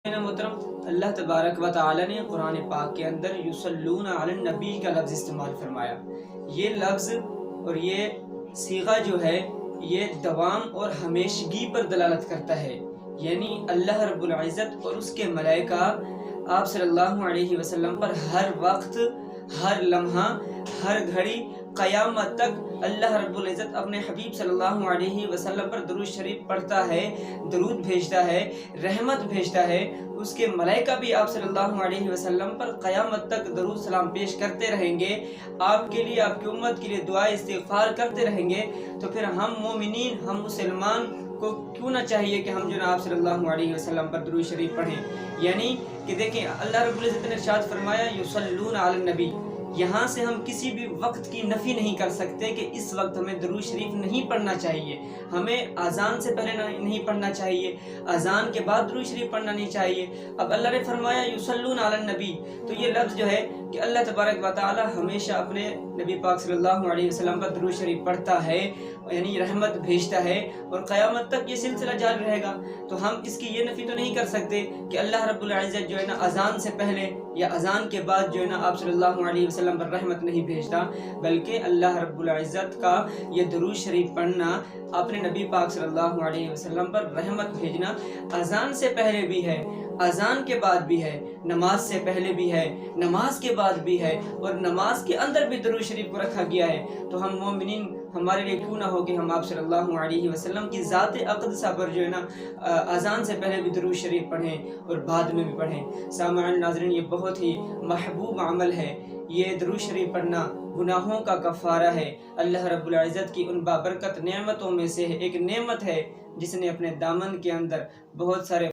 محترم، اللہ تبارک و تعالی نے قرآن پاک کے اندر یصلون علی النبی کا لفظ استعمال فرمایا۔ یہ لفظ اور یہ صیغہ جو ہے یہ دوام اور ہمیشگی پر دلالت کرتا ہے، یعنی اللہ رب العزت اور اس کے ملائکہ آپ صلی اللہ علیہ وسلم پر ہر وقت، ہر لمحہ، ہر گھڑی قیامت تک اللہ رب العزت اپنے حبیب صلی اللہ علیہ وسلم پر درود شریف پڑھتا ہے، درود بھیجتا ہے، رحمت بھیجتا ہے۔ اس کے ملائکہ بھی آپ صلی اللہ علیہ وسلم پر قیامت تک درود سلام پیش کرتے رہیں گے، آپ کے لیے، آپ کی امت کے لیے دعا استغفار کرتے رہیں گے۔ تو پھر ہم مومنین، ہم مسلمان کو کیوں نہ چاہیے کہ ہم جناب صلی اللہ علیہ وسلم پر درود شریف پڑھیں؟ یعنی کہ دیکھیں، اللہ رب العزت نے ارشاد فرمایا یصلون علی النبی۔ یہاں سے ہم کسی بھی وقت کی نفی نہیں کر سکتے کہ اس وقت ہمیں درود شریف نہیں پڑھنا چاہیے، ہمیں اذان سے پہلے نہیں پڑھنا چاہیے، اذان کے بعد درود شریف پڑھنا نہیں چاہیے۔ اب اللہ نے فرمایا یصلون علی النبی، تو یہ لفظ جو ہے کہ اللہ تبارک و تعالی ہمیشہ اپنے نبی پاک صلی اللہ علیہ وسلم پر درود شریف پڑھتا ہے، یعنی رحمت بھیجتا ہے، اور قیامت تک یہ سلسلہ جاری رہے گا۔ تو ہم اس کی یہ نفی تو نہیں کر سکتے کہ اللہ رب العزت جو ہے نا اذان سے پہلے یا اذان کے بعد جو ہے نا آپ صلی اللہ علیہ وسلم پر رحمت نہیں بھیجتا، بلکہ اللہ رب العزت کا یہ درود شریف پڑھنا، اپنے نبی پاک صلی اللہ علیہ وسلم پر رحمت بھیجنا اذان سے پہلے بھی ہے، اذان کے بعد بھی ہے، نماز سے پہلے بھی ہے، نماز کے بعد بھی ہے، اور نماز کے اندر بھی درود شریف کو رکھا گیا ہے۔ تو ہم مومنین، ہمارے لیے کیوں نہ ہو کہ ہم آپ صلی اللہ علیہ وسلم کی ذات اقدسہ پر جو ہے نا اذان سے پہلے بھی درود شریف پڑھیں اور بعد میں بھی پڑھیں۔ سامعین ناظرین، یہ بہت ہی محبوب عمل ہے۔ یہ درود شریف پڑھنا گناہوں کا کفارہ ہے۔ اللہ رب العزت کی ان بابرکت نعمتوں میں سے ایک نعمت ہے جس نے اپنے دامن کے اندر بہت سارے